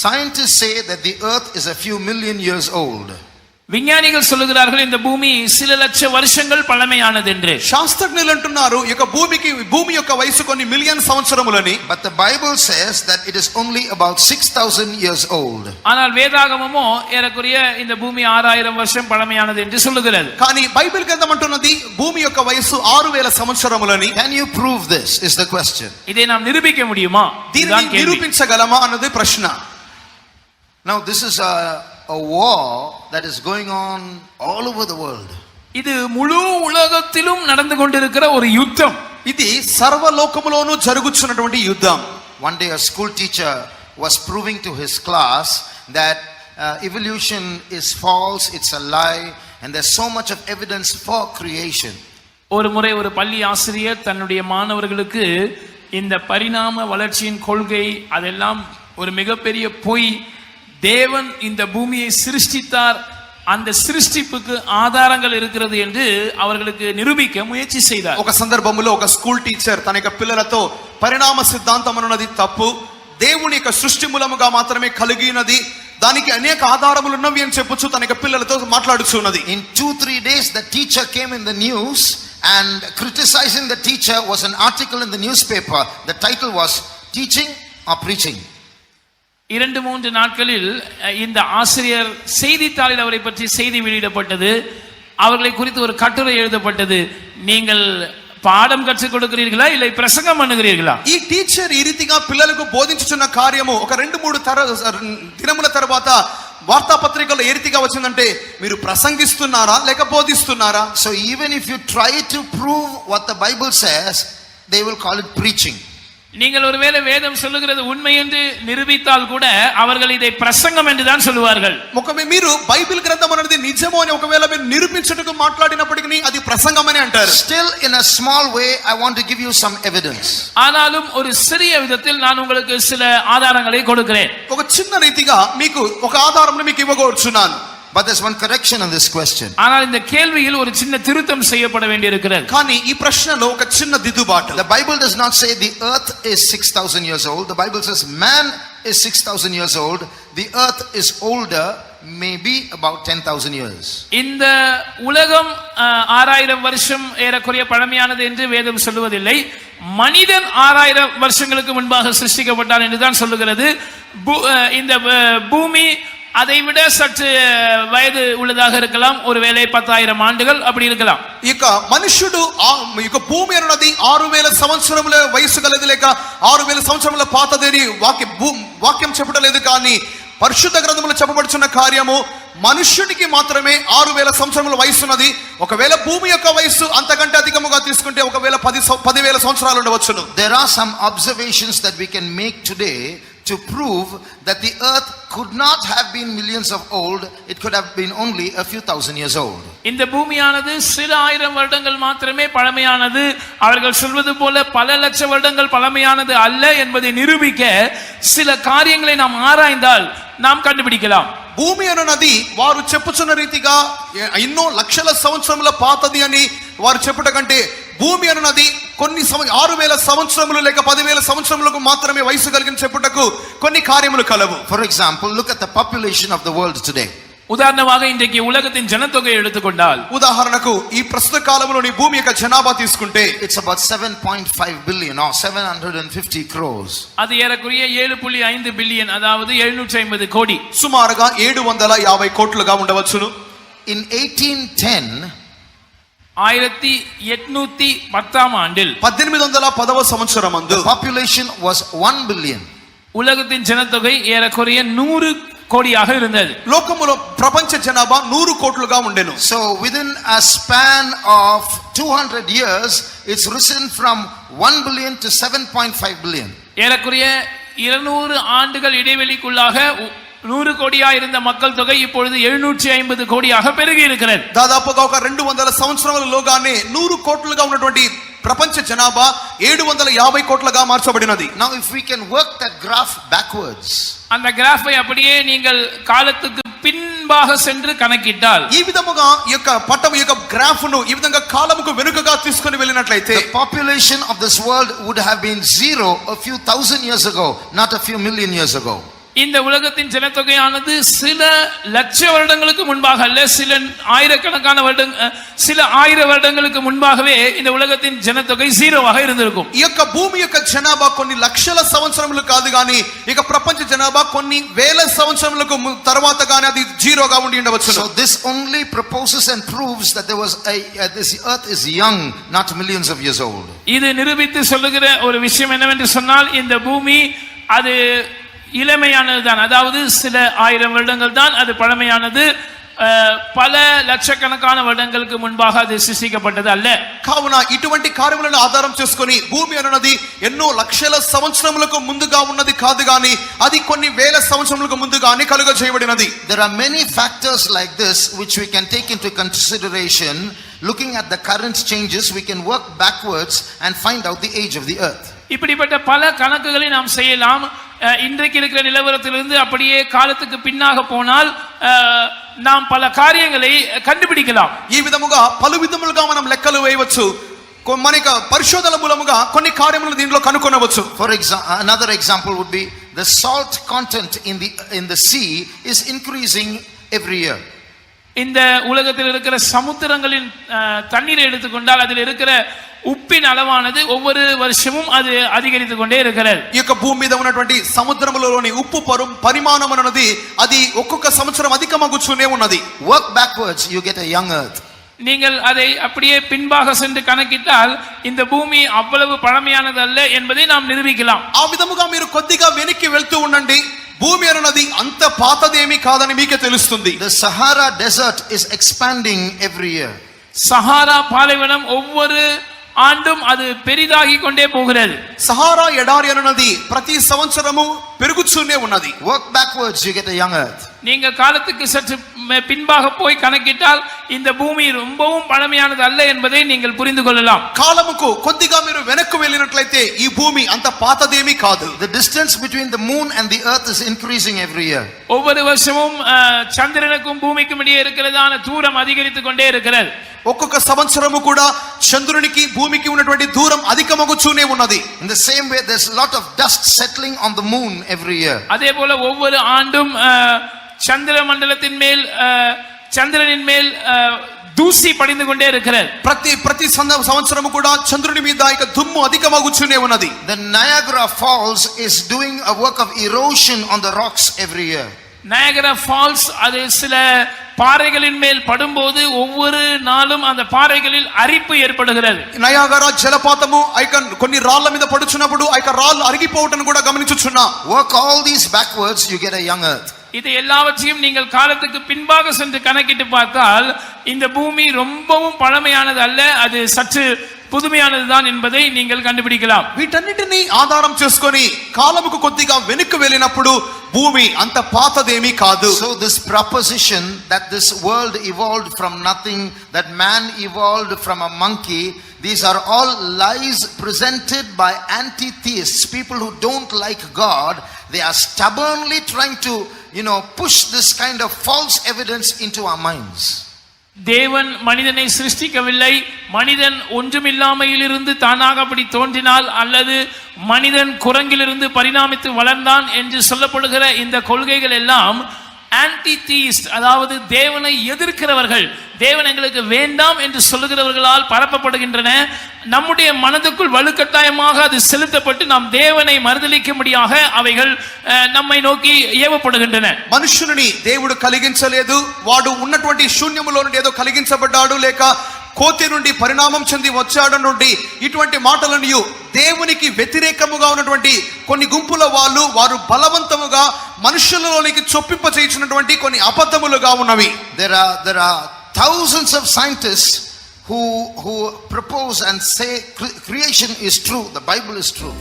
Scientists say that the earth is a few million years old. విజ్ఞానిகள் சொல்லுகிறார்கள் இந்த பூமி சில లక్ష வருஷங்கள் పழமையானది என்று. శాస్త్రజ్ఞులు అంటున్నారు ఈ యొక్క భూమి యొక్క వయసు కొన్ని million సంవత్సరములని. But the Bible says that it is only about 6000 years old. ஆனால் வேதாகமமோ ஏறக்குறைய இந்த பூமி 6000 வருஷம் పழமையானது என்று சொல்லுகிறது. కానీ బైబిల్ గ్రంథం అంటున్నది భూమి యొక్క వయసు 6000 సంవత్సరములని. Can you prove this is the question. இதை நாம் நிரூபிக்க முடியுமா? దీనిని నిరూపించగలమా అన్నది ప్రశ్న. Now this is a war that is going on all over the world. இது முழு உலகத்திலும் நடந்து கொண்டிருக்கிற ஒரு யுத்தம். ఇది సర్వలోకములోనూ జరుగుతున్నటువంటి యుద్ధం. One day a school teacher was proving to his class that evolution is false, it's a lie, and there's so much of evidence for creation. ஒரு முறை ஒரு பள்ளி ஆசிரியர் தன்னுடைய மாணவர்களுக்கு இந்த பரிணாம வளர்ச்சியின் கொள்கை அதெல்லாம் ஒரு மிகப்பெரிய பொய், தேவன் இந்த பூமியை சிருஷ்டித்தார், அந்த சிருஷ்டிப்புக்கு ఆధారాలు இருக்கிறது என்று அவர்களுக்கு నిరూபிக்க ముయற்சி செய்தார். ఒక సందర్భంలో ఒక స్కూల్ టీచర్ తన యొక్క పిల్లలతో పరిణామ సిద్ధాంతం అన్నది తప్పు, దేవుని యొక్క సృష్టి మూలముగా మాత్రమే కలిగినది, దానికి అనేక ఆధారములు ఉన్నవి అని చెప్పుచు తన యొక్క పిల్లలతో మాట్లాడుచున్నది. In 2-3 days the teacher came in the news and criticizing the teacher was an article in the newspaper. The title was Teaching or Preaching. 2-3 நாட்களில் இந்த ஆசிரியர் செய்தித்தாளில் அவரை பற்றி செய்தி வெளியிடப்பட்டது, அவர்களை குறித்து ஒரு கட்டுரை எழுதப்பட்டது. நீங்கள் పాఠం కచ్చి కొడుకురీர்களா இல்லை ప్రసంగం பண்ணுகிறீர்களா? ఈ టీచర్ ఈ రీతిగా పిల్లలకు బోధించుచున్న కార్యము ఒక 2-3 దినముల తర్వాత వార్తాపత్రికలో ఏ రీతిగా వచ్చిందంటే మీరు ప్రసంగిస్తున్నారా లేక బోధిస్తున్నారా? So even if you try to prove what the Bible says, they will call it preaching. நீங்கள் ஒருவேளை வேதம் சொல்லுகிறது உண்மை என்று நிரூபித்தால் கூட அவர்கள் இதை பிரசங்கம் என்று தான் சொல்வார்கள். మీరు బైబిల్ గ్రంథం అనేది నిజమో అని ఒకవేళ మీరు నిరూపించుటకు మాట్లాడినప్పటికీ అది ప్రసంగం అని అంటారు. Still in a small way I want to give you some evidence. ஆனாலும் ஒரு சிறிய விதத்தில் நான் உங்களுக்கு சில ஆதாரங்களை கொடுக்கிறேன். ఒక చిన్న రీతిగా మీకు ఒక ఆధారంను మీకు ఇవ్వగోరుచున్నాను. But there's one correction on this question. ஆனால் இந்த கேள்வியில் ஒரு சின்ன திருத்தம் செய்யப்பட வேண்டியிருக்கிறது. కానీ ఈ ప్రశ్నలో ఒక చిన్న దిద్దుబాటు. The Bible does not say the earth is 6000 years old. The Bible says man is 6000 years old. The earth is older, maybe about 10,000 years. இந்த உலகம் 6000 வருஷம் ஏறக்குறைய பழமையானது என்று வேதம் சொல்வதில்லை. மனிதன் 6000 வருஷங்களுக்கு முன்பாக சிருஷ்டிக்கப்பட்டான் என்று தான் சொல்லுகிறது. இந்த பூமி அதை விட சற்று வயது உள்ளதாக இருக்கலாம், ஒருவேளை 10,000 ఆండుகள் அப்படி இருக்கலாம். ఇక మనుషుడు ఇక భూమి అన్నది 6000 సంవత్సరముల వయసు గలది లేక 6000 సంవత్సరముల పాతదని వాక్యం చెప్పడలేదు. కానీ పరిశుద్ధ గ్రంథములో చెప్పబడుచున్న కార్యము మనుష్యునికి మాత్రమే 6000 సంవత్సరముల వయసు ఉన్నది. ఒకవేళ భూమి యొక్క వయసు అంతకంటే అధికముగా తీసుకుంటే ఒకవేళ 10,000 సంవత్సరాలు ఉండవచ్చును. There are some observations that we can make today to prove that the earth could not have been millions of old, it could have been only a few thousand years old. இந்த பூமியானது சில 1000 வருடங்கள் மாத்திரமே பழமையானது, அவர்கள் சொல்வது போல பல லட்ச வருடங்கள் பழமையானது அல்ல என்பதை நிரூபிக்க சில காரியங்களை நாம் ஆராய்ந்தால் நாம் கண்டுபிடிக்கலாம். భూమి అన్నది వారు చెప్పుచున్న రీతిగా ఎన్నో లక్షల సంవత్సరముల పాతది అని వారు చెప్పుట కంటే భూమి అన్నది కొన్ని 6000 సంవత్సరములు లేక 10,000 సంవత్సరములకు మాత్రమే వయసు కలిగిన చెప్పుటకు కొన్ని కార్యములు కలవు. For example, look at the population of the world today. உதாரணமாக இன்றைக்கு உலகத்தின் ஜனத்தொகையை எடுத்துக்கொண்டால், ఉదాహరణకు ఈ ప్రస్తుత కాలంలోని భూమి యొక్క జనాభా తీసుకుంటే it's about 7.5 billion or 750 crores. அது ஏறக்குறைய 7.5 பில்லியன், அதாவது 750 கோடி, సుమారుగా 750 కోట్లుగా ఉండవచ్చును. In 1810 1810 ஆண்டில் 1810వ సంవత్సరమందు the population was 1 billion. உலகத்தின் ஜனத்தொகை ஏறக்குறைய 100 కోడిயாக இருந்தது. లోకములో ప్రపంచ జనాభా 100 కోట్లుగా ఉండెను. So within a span of 200 years it's risen from 1 billion to 7.5 billion. ஏறக்குறைய 200 ஆண்டுகள் இடைவெளிக்குள்ளாக 100 కోడిயா இருந்த மக்கள் தொகை இப்பொழுது 750 కోడిயாக పెరిగి இருக்கிறது. దాదాపుగా ఒక 200 సంవత్సరాలలోగానే 100 కోట్లుగా ఉన్నటువంటి ప్రపంచ జనాభా 750 కోట్లుగా మార్చబడినది. Now if we can work that graph backwards, அந்த கிராஃபை அப்படியே நீங்கள் காலத்துக்கு பின்பாக சென்று கணக்கிட்டால், ఈ విధముగా ఈ యొక్క పటం ఈ యొక్క గ్రాఫ్ ను ఈ విధంగా కాలముకు వెనుకగా తీసుకొని వెళ్ళినట్లయితే the population of this world would have been zero a few thousand years ago, not a few million years ago. இந்த உலகத்தின் ஜனத்தொகையானது சில லட்ச வருடங்களுக்கு முன்பாக அல்ல, சில ஆயிரக்கணக்கான சில 1000 வருடங்களுக்கு முன்பாகவே இந்த உலகத்தின் ஜனத்தொகை ஜீரோவாக இருந்திருக்கும். ఈ యొక్క భూమి యొక్క జనాభా కొన్ని లక్షల సంవత్సరములు కాదు గాని ఇక ప్రపంచ జనాభా కొన్ని వేల సంవత్సరములకు తర్వాత గాని అది జీరోగా ఉండి ఉండవచ్చు. So this only proposes and proves that there was this earth is young, not millions of years old. இது நிரூபித்து சொல்லுகிற ஒரு விஷயம் என்னவென்று சொன்னால், இந்த பூமி அது இளமையானதுதான், அதாவது சில 1000 வருடங்கள் தான் அது பழமையானது, பல லட்சக்கணக்கான வருடங்களுக்கு முன்பாக அது சிருஷ்டிக்கப்பட்டது அல்ல. కావున ఇటువంటి కార్యములను ఆధారం చేసుకొని భూమి అన్నది ఎన్నో లక్షల సంవత్సరములకు ముందుగా ఉన్నది కాదు గాని అది కొన్ని వేల సంవత్సరములకు ముందుగానే కలుగ చేయబడినది. There are many factors like this which we can take into consideration. Looking at the current changes, we can work backwards and find out the age of the earth. இப்படிப்பட்ட பல கணக்குகளை நாம் செய்யலாம். இன்றைக்கு இருக்கிற நிலவரத்திலிருந்து அப்படியே காலத்துக்கு பின்னாக போனால் நாம் பல காரியங்களை கண்டுபிடிக்கலாம். ఈ విధముగా పలు విధములుగా మనం లెక్కలు వేయవచ్చు. మనకి పరిశోధన మూలముగా కొన్ని కార్యములు దీనిలో కనుగొనవచ్చు. For example, another example would be the salt content in the sea is increasing every year. இந்த உலகத்தில் இருக்கிற சமுத்திரங்களின் தண்ணீரை எடுத்துக்கொண்டால் அதில் இருக்கிற உப்பின் அளவானது ஒவ்வொரு வருஷமும் அது அதிகரித்து கொண்டே இருக்கிறது. ఈ యొక్క భూమి మీద ఉన్నటువంటి సముద్రములోని ఉప్పు పరిమాణం అన్నది అది ఒక్కొక్క సంవత్సరం అధికమగుతూనే ఉన్నది. Work backwards, you get a young earth. நீங்கள் அதை அப்படியே பின்பாக சென்று கணக்கிட்டால் இந்த பூமி அவ்வளவு பழமையானது அல்ல என்பதை நாம் நிரூபிக்கலாம். ఆ విధముగా మీరు కొద్దిగా వెనక్కి వెళ్తూ ఉండండి. భూమి అన్నది అంత పాతదేమీ కాదని మీకే తెలుస్తుంది. The Sahara desert is expanding every year. Sahara பாலைவனம் ஒவ்வொரு ஆண்டும் அது பெரிதாகி கொண்டே போகிறது. సహారా ఎడారి అన్నది ప్రతి సంవత్సరము పెరుగుతూనే ఉన్నది. Work backwards, you get a young earth. நீங்கள் காலத்துக்கு சற்று பின்பாக போய் கணக்கிட்டால் இந்த பூமி ரொம்பவும் பழமையானது அல்ல என்பதை நீங்கள் புரிந்து கொள்ளலாம். కాలముకు కొద్దిగా మీరు వెనక్కు వెళ్ళినట్లయితే ఈ భూమి అంత పాతదేమీ కాదు. The distance between the moon and the earth is increasing every year. ஒவ்வொரு வருஷமும் சந்திரனுக்கும் பூமிக்கும் இடையே இருக்கிறதான தூரம் அதிகரித்து கொண்டே இருக்கிறது. ఒక్కొక్క సంవత్సరము కూడా చంద్రునికి భూమికి ఉన్నటువంటి దూరం అధికమగుతూనే ఉన్నది. In the same way, there's a lot of dust settling on the moon every year. அதே போல ஒவ்வொரு ஆண்டும் சந்திர மண்டலத்தின் மேல் சந்திரனின் மேல் దూసి పడింది கொண்டே இருக்கிறது. ప్రతి సంవత్సరము కూడా చంద్రుని మీద ఇక దుమ్ము అధికమగుతూనే ఉన్నది. The Niagara Falls is doing a work of erosion on the rocks every year. Niagara Falls அது சில பாறைகளின் மேல் படும்போது ஒவ்வொரு நாளும் அந்த பாறைகளில் அரிப்பு ஏற்படுகிறது. నయాగరా జలపాతము కొన్ని రాళ్ల మీద పడుచున్నప్పుడు ఆ రాళ్ళు అరిగిపోవటను కూడా గమనించుచున్నా. Work all these backwards, you get a young earth. இது எல்லாவற்றையும் நீங்கள் காலத்துக்கு பின்பாக சென்று கணக்கிட்டு பார்த்தால் இந்த பூமி ரொம்பவும் பழமையானது அல்ல, அது சற்று புதுமையானதுதான் என்பதை நீங்கள் கண்டுபிடிக்கலாம். వీటన్నిటిని ఆధారం చేసుకొని కాలముకు కొద్దిగా వెనుక వెళ్ళినప్పుడు భూమి అంత పాతదేమీ కాదు. So this proposition that this world evolved from nothing, that man evolved from a monkey, these are all lies presented by anti-theists, people who don't like God. They are stubbornly trying to, push this kind of false evidence into our minds. தேவன் மனிதனை சிருஷ்டிக்கவில்லை, மனிதன் ஒன்றுமில்லாமையிலிருந்து தானாக அப்படி தோன்றினால் அல்லது மனிதன் குரங்கிலிருந்து பரிணாமித்து வளர்ந்தான் என்று சொல்லப்படுகிற இந்த கொள்கைகள் எல்லாம் ஆன்டிதீஸ்ட், அதாவது தேவனை எதிர்க்கிறவர்கள், தேவன் எங்களுக்கு வேண்டாம் என்று சொல்லுகிறவர்களால் பரப்பப்படுகின்றன. நம்முடைய மனதுக்குள் வலுக்கட்டாயமாக அது செலுத்தப்பட்டு நாம் தேவனை மறுதலிக்கும்படியாக அவைகள் நம்மை நோக்கி ஏவப்படுகின்றன. మనుషుని దేవుడు కలిగించలేదు, వాడు ఉన్నటువంటి శూన్యములో నుండి ఏదో కలిగించబడ్డాడు, లేక కోతి నుండి పరిణామం చెంది వచ్చాడు నుండి ఇటువంటి మాటలను దేవునికి వ్యతిరేకముగా ఉన్నటువంటి కొన్ని గుంపుల వారు బలవంతముగా మనుషులలోనికి చొప్పింప చేయించినటువంటి కొన్ని అబద్ధములుగా ఉన్నవి. There are thousands of scientists who propose and say creation is true, the Bible is true.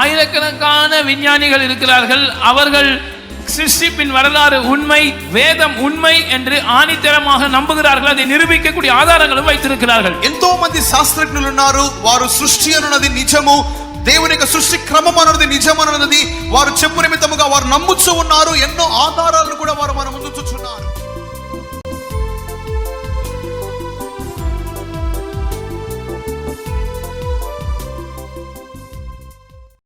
ஆயிரக்கணக்கான விஞ்ஞானிகள் இருக்கிறார்கள், அவர்கள் சிருஷ்டிப்பின் வரலாறு உண்மை, வேதம் உண்மை என்று ஆணித்தரமாக நம்புகிறார்கள். அதை நிரூபிக்கக்கூடிய ஆதாரங்களும் வைத்திருக்கிறார்கள். ఎంతో మంది శాస్త్రజ్ఞులు ఉన్నారు, వారు సృష్టి అన్నది నిజము, దేవుని యొక్క సృష్టి క్రమం అన్నది నిజం అన్నది వారు చెప్పు నిమిత్తముగా వారు నమ్ముచూ ఉన్నారు. ఎన్నో ఆధారాలను కూడా వారు మన ముందు చూస్తున్నారు.